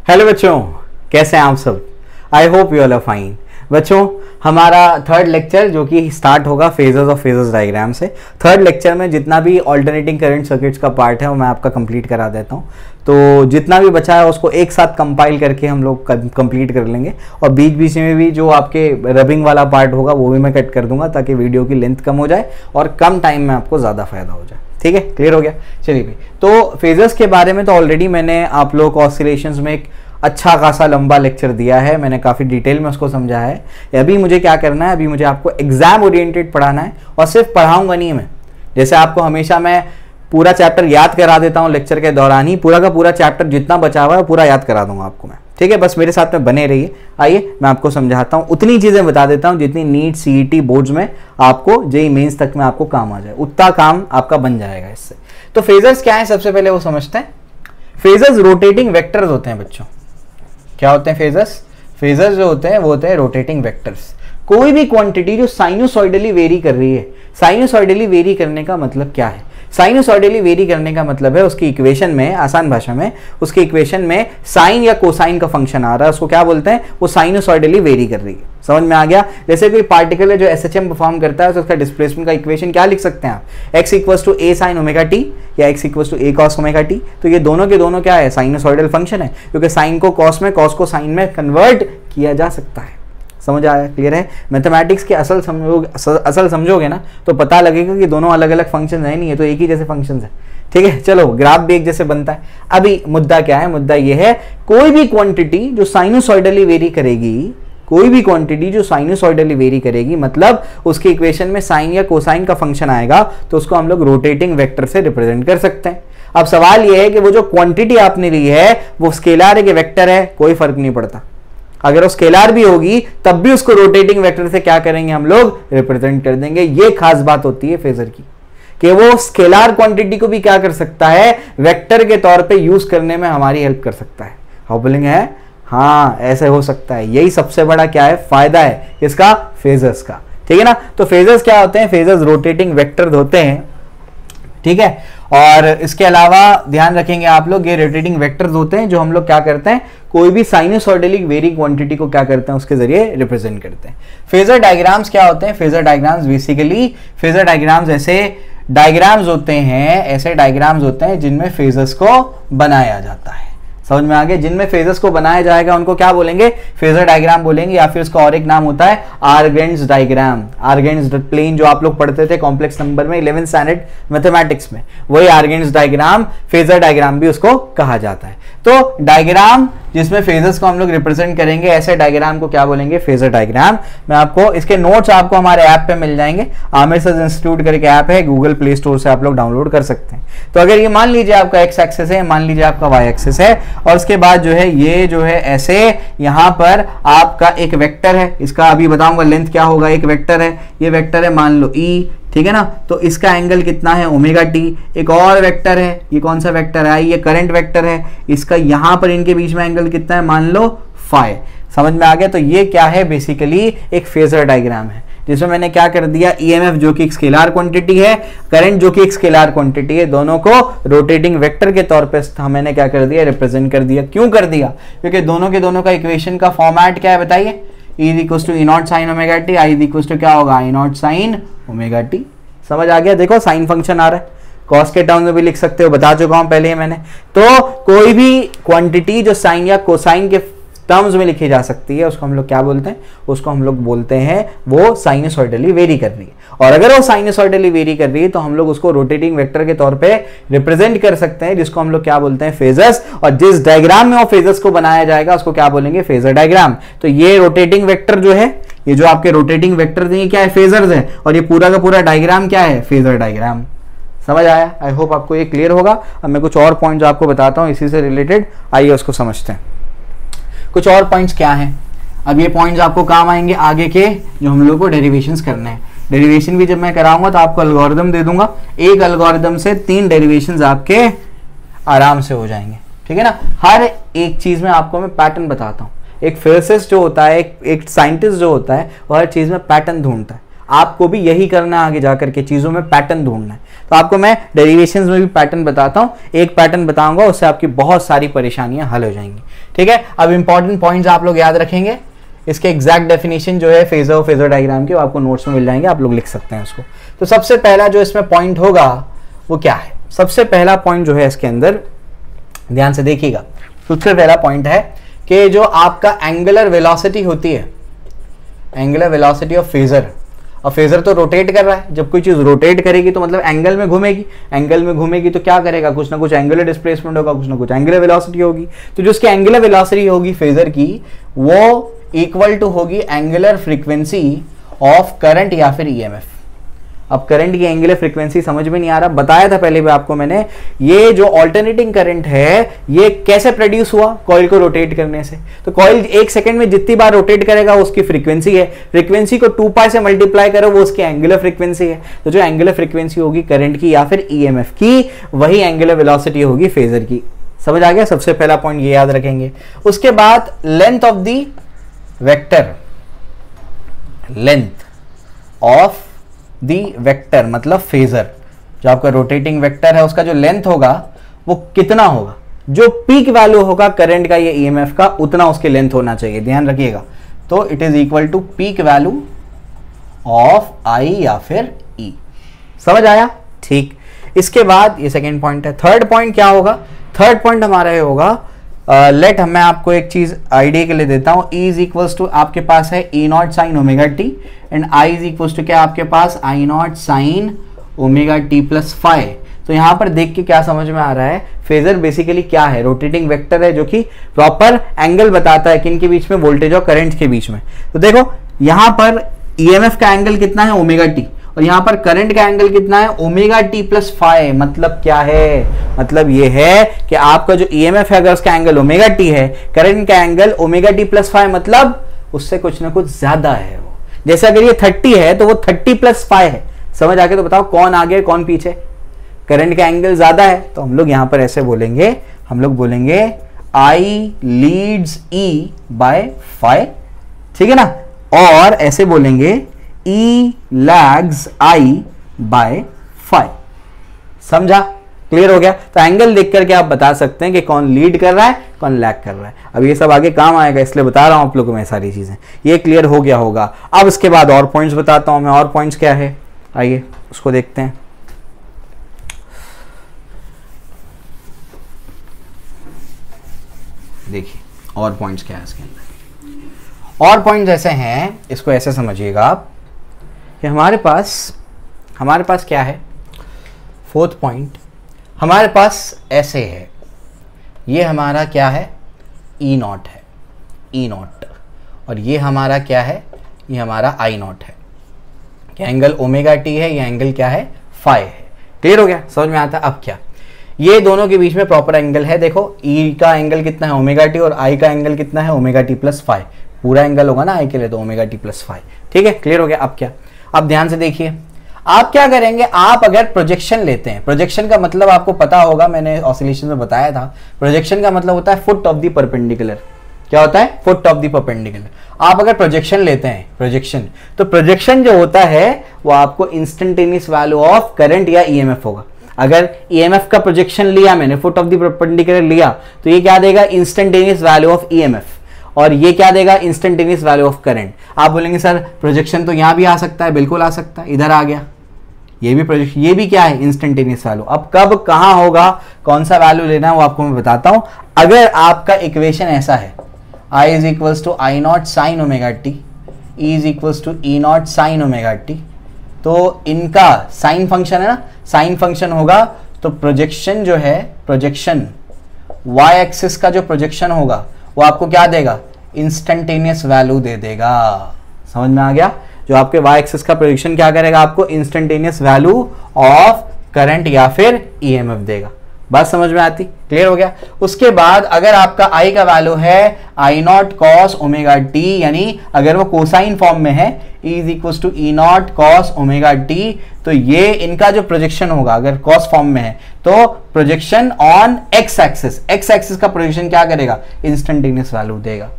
Hello बच्चों, कैसे हैं आप सब? I hope you all are fine. बच्चों, हमारा थर्ड लेक्चर जो कि स्टार्ट होगा फेजेस ऑफ फेजेस डायग्राम से। थर्ड लेक्चर में जितना भी ऑल्टरनेटिंग करंट सर्किट्स का पार्ट है वो मैं आपका कंप्लीट करा देता हूँ। तो जितना भी बचा है उसको एक साथ कंपाइल करके हम लोग कंप्लीट कर लेंगे, और बीच बीच में भी जो आपके रबिंग वाला पार्ट होगा वो भी मैं कट कर दूंगा ताकि वीडियो की लेंथ कम हो जाए और कम टाइम में आपको ज़्यादा फायदा हो जाए। ठीक है, क्लियर हो गया? चलिए भाई, तो फेजेस के बारे में तो ऑलरेडी मैंने आप लोग को ऑसिलेशंस में एक अच्छा खासा लंबा लेक्चर दिया है, मैंने काफ़ी डिटेल में उसको समझा है। अभी मुझे क्या करना है, अभी मुझे आपको एग्जाम ओरिएंटेड पढ़ाना है, और सिर्फ पढ़ाऊंगा नहीं मैं, जैसे आपको हमेशा मैं पूरा चैप्टर याद करा देता हूँ लेक्चर के दौरान ही, पूरा का पूरा चैप्टर जितना बचा हुआ है पूरा याद करा दूंगा आपको मैं। ठीक है, बस मेरे साथ में बने रहिए। आइए मैं आपको समझाता हूँ, उतनी चीज़ें बता देता हूँ जितनी नीट सीईटी बोर्ड्स में आपको जेईई मेंस तक में आपको काम आ जाए, उतना काम आपका बन जाएगा इससे। तो फेजर्स क्या है सबसे पहले वो समझते हैं। फेजर्स रोटेटिंग वेक्टर्स होते हैं बच्चों। क्या होते हैं फेजर्स? फेजर्स जो होते हैं वो होते हैं रोटेटिंग वेक्टर्स। कोई भी क्वांटिटी जो साइनोसॉइडली वेरी कर रही है। साइनोसॉइडली वेरी करने का मतलब क्या है? साइनोसॉइडली वेरी करने का मतलब है उसकी इक्वेशन में, आसान भाषा में, उसकी इक्वेशन में साइन या कोसाइन का फंक्शन आ रहा है, उसको क्या बोलते हैं? वो साइनोसॉइडली वेरी कर रही है। समझ में आ गया? जैसे कोई पार्टिकल है जो एसएचएम परफॉर्म करता है तो उसका डिस्प्लेसमेंट का इक्वेशन क्या लिख सकते हैं आप? x equals to a sin omega t या x equals to a cos omega t. तो ये दोनों के दोनों क्या है? साइनोसॉइडल फंक्शन है, क्योंकि साइन को कॉस में, कॉस को साइन में कन्वर्ट किया जा सकता है। समझ आया? क्लियर है? मैथमेटिक्स के असल समझोगे ना तो पता लगेगा कि दोनों अलग अलग फंक्शन है, नहीं है तो एक ही जैसे फंक्शन है। ठीक है, चलो ग्राफ भी एक जैसे बनता है। अभी मुद्दा क्या है? मुद्दा ये है, कोई भी क्वांटिटी जो साइनोसॉइडली वेरी करेगी, कोई भी क्वांटिटी जो साइनोसॉइडली वेरी करेगी, मतलब उसके इक्वेशन में साइन या कोसाइन का फंक्शन आएगा, तो उसको हम लोग रोटेटिंग वेक्टर से रिप्रेजेंट कर सकते हैं। अब सवाल यह है कि वो जो क्वांटिटी आपने ली है वो स्केलर है कि वेक्टर है? कोई फर्क नहीं पड़ता। अगर वो स्केलर भी होगी तब भी उसको रोटेटिंग वेक्टर से क्या करेंगे हम लोग? रिप्रेजेंट कर देंगे। ये खास बात होती है फेजर की कि वो स्केलर क्वांटिटी को भी क्या कर सकता है? वेक्टर के तौर पे यूज करने में हमारी हेल्प कर सकता है। हाउ बोलिंग है? हाँ, ऐसे हो सकता है। यही सबसे बड़ा क्या है? फायदा है इसका, फेजर्स का। ठीक है ना? तो फेजर्स क्या होते हैं? फेजर्स रोटेटिंग वेक्टर होते हैं। ठीक है, और इसके अलावा ध्यान रखेंगे आप लोग, ये रोटेटिंग वेक्टर्स होते हैं जो हम लोग क्या करते हैं, कोई भी साइनोसॉइडली वेरी क्वांटिटी को क्या करते हैं, उसके जरिए रिप्रेजेंट करते हैं। फेजर डायग्राम्स क्या होते हैं? Phasor diagrams basically, phasor diagrams ऐसे डायग्राम्स होते हैं, ऐसे डायग्राम्स होते हैं जिनमें फेजर्स को बनाया जाता है। समझ में आ गया? जिनमें फेजर्स को बनाया जाएगा उनको क्या बोलेंगे? फेजर डायग्राम बोलेंगे, या फिर उसका और एक नाम होता है आर्गेन्स डायग्राम। आर्गेन्स प्लेन जो आप लोग पढ़ते थे कॉम्प्लेक्स नंबर में 11th स्टैंडर्ड मैथमेटिक्स में, वही आर्गेन्स डायग्राम, फेजर डायग्राम भी उसको कहा जाता है। तो डायग्राम जिसमें फेजर्स को हम लोग रिप्रेजेंट करेंगे, ऐसे डायग्राम को क्या बोलेंगे? Phasor diagram. मैं आपको इसके नोट्स आपको हमारे ऐप पे मिल जाएंगे, आमिर सर इंस्टीट्यूट करके ऐप है, गूगल प्ले स्टोर से आप लोग डाउनलोड कर सकते हैं। तो अगर ये मान लीजिए आपका एक्स एक्सिस है, मान लीजिए आपका वाई एक्सिस है, और उसके बाद जो है ये जो है ऐसे यहाँ पर आपका एक वेक्टर है, इसका अभी बताऊंगा लेंथ क्या होगा। एक वेक्टर है, ये वेक्टर है मान लो ई, ठीक है ना? तो इसका एंगल कितना है? Omega T. एक और वेक्टर है, ये कौन सा वेक्टर है? ये करंट वेक्टर है, इसका यहां पर इनके बीच में एंगल कितना है? मान लो फाई। समझ में आ गया? तो ये क्या है? बेसिकली एक फेजर डायग्राम है जिसमें मैंने क्या कर दिया, ईएमएफ जो कि एक स्केलर क्वांटिटी है, करंट जो कि एक स्केलर क्वांटिटी है, दोनों को रोटेटिंग वेक्टर के तौर पे मैंने क्या कर दिया? रिप्रेजेंट कर दिया। क्यों कर दिया? क्योंकि दोनों के दोनों का इक्वेशन का फॉर्मेट क्या है बताइए? E equals to E not sine omega t, I equals to क्या होगा? I not sine omega t. समझ आ गया? देखो साइन फंक्शन आ रहा है, कॉस के टर्म्स में भी लिख सकते हो, बता चुका हूं पहले ही मैंने। तो कोई भी क्वांटिटी जो साइन या कोसाइन के टर्म्स में लिखी जा सकती है उसको हम लोग क्या बोलते हैं? उसको हम लोग बोलते हैं वो साइनोसॉइडली वेरी कर रही है। और अगर वो साइनोसॉइडली वेरी कर रही है तो हम लोग उसको रोटेटिंग वेक्टर के तौर पे रिप्रेजेंट कर सकते हैं, जिसको हम लोग क्या बोलते हैं? फेजर्स। और जिस डायग्राम में वो फेजर्स को बनाया जाएगा उसको क्या बोलेंगे? Phasor diagram. तो ये रोटेटिंग वेक्टर जो है, ये जो आपके रोटेटिंग वेक्टर हैं, क्या है? फेजर्स है। और ये पूरा का पूरा डायग्राम क्या है? Phasor diagram. समझ आया? आई होप आपको ये क्लियर होगा। अब मैं कुछ और पॉइंट्स आपको बताता हूँ इसी से रिलेटेड, आइए उसको समझते हैं। कुछ और पॉइंट्स क्या हैं? अब ये पॉइंट्स आपको काम आएंगे आगे के, जो हम लोग को डेरिवेशंस करने हैं। डेरिवेशन भी जब मैं कराऊंगा तो आपको एल्गोरिदम दे दूंगा, एक एल्गोरिदम से 3 डेरिवेशंस आपके आराम से हो जाएंगे। ठीक है ना? हर एक चीज में आपको मैं पैटर्न बताता हूँ। एक फिजिसिस्ट जो होता है, एक साइंटिस्ट जो होता है, वो हर चीज में पैटर्न ढूंढता है। आपको भी यही करना है, आगे जाकर के चीजों में पैटर्न ढूंढना है। तो आपको मैं डेरिवेशंस में भी पैटर्न बताता हूं, एक पैटर्न बताऊंगा, उससे आपकी बहुत सारी परेशानियां हल हो जाएंगी। ठीक है, अब इंपॉर्टेंट पॉइंट्स आप लोग याद रखेंगे। इसके एग्जैक्ट डेफिनेशन जो है फेजर और फेजर डायग्राम के, वो आपको नोट्स में मिल जाएंगे, आप लोग लिख सकते हैं उसको। तो सबसे पहला जो इसमें पॉइंट होगा वो क्या है? सबसे पहला पॉइंट जो है इसके अंदर, ध्यान से देखिएगा, सबसे पहला पॉइंट है कि जो आपका एंगुलर वेलोसिटी होती है, एंगुलर वेलोसिटी ऑफ फेजर, और फेजर तो रोटेट कर रहा है, जब कोई चीज रोटेट करेगी तो मतलब एंगल में घूमेगी, एंगल में घूमेगी तो क्या करेगा, कुछ ना कुछ एंगुलर डिस्प्लेसमेंट होगा, कुछ ना कुछ एंगुलर वेलोसिटी होगी। तो जो उसकी एंगुलर वेलोसिटी होगी फेजर की, वो इक्वल टू होगी एंगुलर फ्रीक्वेंसी ऑफ करंट या फिर ईएमएफ। अब करंट की एंगुलर फ्रीक्वेंसी समझ में नहीं आ रहा, बताया था पहले भी आपको मैंने, ये जो ऑल्टरनेटिंग करंट है ये कैसे प्रोड्यूस हुआ, कॉइल को रोटेट करने से। तो कॉइल 1 सेकंड में जितनी बार रोटेट करेगा उसकी फ्रीक्वेंसी है, फ्रीक्वेंसी को 2π से मल्टीप्लाई करो, वो उसकी एंगुलर फ्रीक्वेंसी है। तो जो एंगुलर फ्रीक्वेंसी होगी करंट की या फिर ईएमएफ की, वही एंगुलर वेलोसिटी होगी फेजर की। समझ आ गया? सबसे पहला पॉइंट ये याद रखेंगे। उसके बाद length of the vector, length of the vector मतलब फेजर, जो आपका रोटेटिंग वेक्टर है उसका जो लेंथ होगा वो कितना होगा, जो पीक वैल्यू होगा करंट का या ईएमएफ का, उतना उसकी लेंथ होना चाहिए, ध्यान रखिएगा। तो it is equal to peak value of I या फिर ई। समझ आया? ठीक। इसके बाद ये सेकेंड पॉइंट है। थर्ड पॉइंट क्या होगा? थर्ड पॉइंट हमारा ये होगा, लेट मैं आपको एक चीज आइडिया के लिए देता हूं, E इज इक्वल्स टू आपके पास है E not sine omega t, and I is equals to क्या आपके पास I not sine omega t plus five. तो यहां पर देख के क्या समझ में आ रहा है, फेजर बेसिकली क्या है, रोटेटिंग वेक्टर है जो कि प्रॉपर एंगल बताता है किन के बीच में, वोल्टेज और करंट के बीच में। तो देखो यहां पर ईएमएफ का एंगल कितना है, ओमेगा टी, और यहां पर करंट का एंगल कितना है, ओमेगा टी प्लस फाइव। मतलब क्या है? मतलब ये है कि आपका जो ईएमएफ है अगर उसका एंगल ओमेगा टी है, करंट का angle omega t plus five, मतलब उससे कुछ ना कुछ ज्यादा है वो। जैसे अगर ये 30 है तो वो 30 प्लस 5 है। समझ आके तो बताओ कौन आगे कौन पीछे? करंट का एंगल ज्यादा है तो हम लोग यहां पर ऐसे बोलेंगे, हम लोग बोलेंगे I लीड्स E बाय 5, ठीक है ना, और ऐसे बोलेंगे E लैग्स I बाय 5। समझा? क्लियर हो गया? तो एंगल देख करके आप बता सकते हैं कि कौन लीड कर रहा है कौन लैग कर रहा है। अब ये सब आगे काम आएगा इसलिए बता रहा हूं आप लोगों को मैं सारी चीजें। ये क्लियर हो गया होगा। अब इसके बाद और पॉइंट्स बताता हूं मैं। और पॉइंट्स क्या है, आइए उसको देखते हैं। देखिए और पॉइंट्स क्या है इसके अंदर। और पॉइंट्स ऐसे हैं, इसको ऐसे समझिएगा आप कि हमारे पास क्या है, फोर्थ पॉइंट हमारे पास ऐसे है, ये हमारा क्या है, ई नॉट है, ई नॉट, और ये हमारा क्या है, ये हमारा आई नॉट है। क्या एंगल ओमेगा टी है, ये एंगल क्या है, फाई है। क्लियर हो गया? समझ में आता? अब क्या, ये दोनों के बीच में प्रॉपर एंगल है। देखो ई का एंगल कितना है, ओमेगा टी, और आई का एंगल कितना है, ओमेगा टी प्लस फाइव। पूरा एंगल होगा ना आई के लिए तो ओमेगा टी प्लस फाइव। ठीक है, क्लियर हो गया? अब क्या, अब ध्यान से देखिए, आप क्या करेंगे, आप अगर प्रोजेक्शन लेते हैं, प्रोजेक्शन का मतलब आपको पता होगा, मैंने ऑसिलेशन में बताया था, प्रोजेक्शन का मतलब होता है फुट ऑफ द परपेंडिकुलर। क्या होता है? Foot of the perpendicular. आप अगर प्रोजेक्शन लेते हैं, प्रोजेक्शन, तो प्रोजेक्शन जो होता है वो आपको इंस्टेंटेनियस वैल्यू ऑफ करंट या ईएमएफ होगा। अगर ईएमएफ का प्रोजेक्शन लिया मैंने, फुट ऑफ द परपेंडिकुलर लिया, तो ये क्या देगा, इंस्टेंटेनियस वैल्यू ऑफ ईएमएफ, और ये क्या देगा, इंस्टेंटेनियस वैल्यू ऑफ करंट। आप बोलेंगे सर प्रोजेक्शन तो यहां भी आ सकता है, बिल्कुल आ सकता है, इधर आ गया, ये भी प्रोजेक्शन, ये भी क्या है, इंस्टेंटेनियस वैल्यू। अब कब कहां होगा, कौन सा वैल्यू लेना है वो आपको मैं बताता हूं। अगर आपका इक्वेशन ऐसा है, I is equals to I not sine omega t, E is equals to E not sine omega t, तो इनका साइन फंक्शन है ना, साइन फंक्शन होगा, तो प्रोजेक्शन जो है, प्रोजेक्शन y एक्सिस का जो प्रोजेक्शन होगा वो आपको क्या देगा, इंस्टेंटेनियस वैल्यू दे देगा। समझ में आ गया? जो आपके y एक्सिस का प्रोजेक्शन क्या करेगा, आपको इंस्टेंटेनियस वैल्यू ऑफ करंट या फिर ईएमएफ देगा। बात समझ में आती? क्लियर हो गया? उसके बाद अगर आपका I का वैल्यू है I not cos omega t, यानी अगर वो कोसाइन फॉर्म में है, E is equal to E not cos omega t, तो ये इनका जो प्रोजेक्शन होगा, अगर कॉस फॉर्म में है तो projection on x axis, x axis का प्रोजेक्शन क्या करेगा, इंस्टेंटेनियस वैल्यू देगा।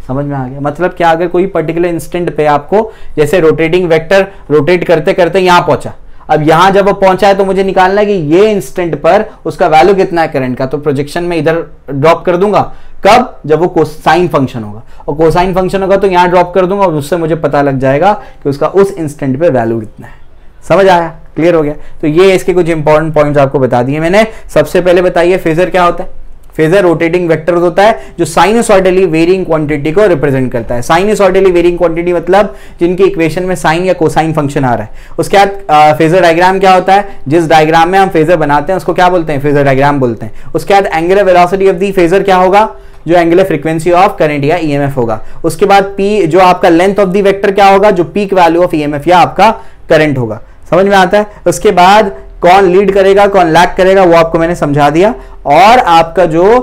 समझ में आ गया? मतलब क्या, अगर कोई पर्टिकुलर इंस्टेंट पे आपको जैसे रोटेटिंग वेक्टर रोटेट करते करते यहां पहुंचा, अब यहां जब वो पहुंचा है तो मुझे निकालना है कि ये इंस्टेंट पर उसका वैल्यू कितना है करंट का, तो प्रोजेक्शन में इधर ड्रॉप कर दूंगा। कब? जब वो कोसाइन फंक्शन होगा, और कोसाइन फंक्शन होगा तो यहां ड्रॉप कर दूंगा और उससे मुझे पता लग जाएगा कि उसका उस इंस्टेंट पे वैल्यू कितना है। समझ आया? क्लियर हो गया? तो ये इसके कुछ इंपॉर्टेंट पॉइंट्स आपको बता दिए मैंने। सबसे पहले बताइए फेजर क्या होता है? फेजर रोटेटिंग वेक्टर होता है जो साइनसॉइडली वेरिंग क्वांटिटी को रिप्रेजेंट करता है। साइनसॉइडली वेरिंग क्वांटिटी मतलब जिनकी इक्वेशन में साइन या कोसाइन फंक्शन आ रहा है। उसके बाद फेजर डायग्राम क्या होता है? जिस डायग्राम में हम फेजर बनाते हैं उसको क्या बोलते हैं? फेजर डायग्राम बोलते हैं। उसके बाद angular velocity of the phasor क्या होगा? जो एंगुलर फ्रीक्वेंसी ऑफ करंट या ईएमएफ होगा। उसके बाद पी, जो आपका लेंथ ऑफ द वेक्टर क्या होगा? जो पीक वैल्यू ऑफ ईएमएफ या आपका करंट होगा। समझ में आता है? उसके बाद कौन लीड करेगा कौन लैग करेगा वो आपको मैंने समझा दिया। और आपका जो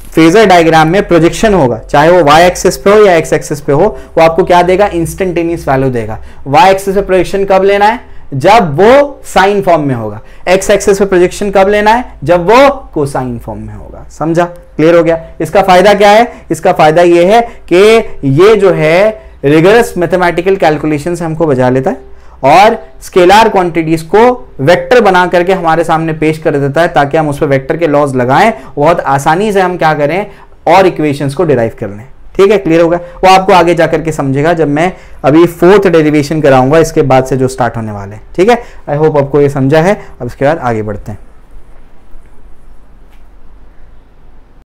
फेजर डायग्राम में प्रोजेक्शन होगा, चाहे वो y एक्सिस पे हो या x एक्सिस पे हो, वो आपको क्या देगा? इंस्टेंटेनियस वैल्यू देगा। y एक्सिस पे प्रोजेक्शन कब लेना है? जब वो साइन फॉर्म में होगा। x एक्सिस पे प्रोजेक्शन कब लेना है? जब वो कोसाइन फॉर्म में होगा। समझा? क्लियर हो गया? इसका फायदा क्या है? इसका फायदा ये है कि ये जो है रिगरस मैथमेटिकल कैलकुलेशन से हमको बचा लेता है और स्केलर क्वांटिटीज को वेक्टर बना करके हमारे सामने पेश कर देता है, ताकि हम उस पर वेक्टर के लॉज लगाएं, बहुत आसानी से हम क्या करें और इक्वेशंस को डिराइव कर लें। ठीक है? क्लियर होगा? वो आपको आगे जाकर के समझेगा जब मैं अभी 4th डेरिवेशन कराऊंगा इसके बाद से जो स्टार्ट होने वाले हैं। ठीक है? आई होप आपको ये समझा है। अब इसके बाद आगे बढ़ते हैं।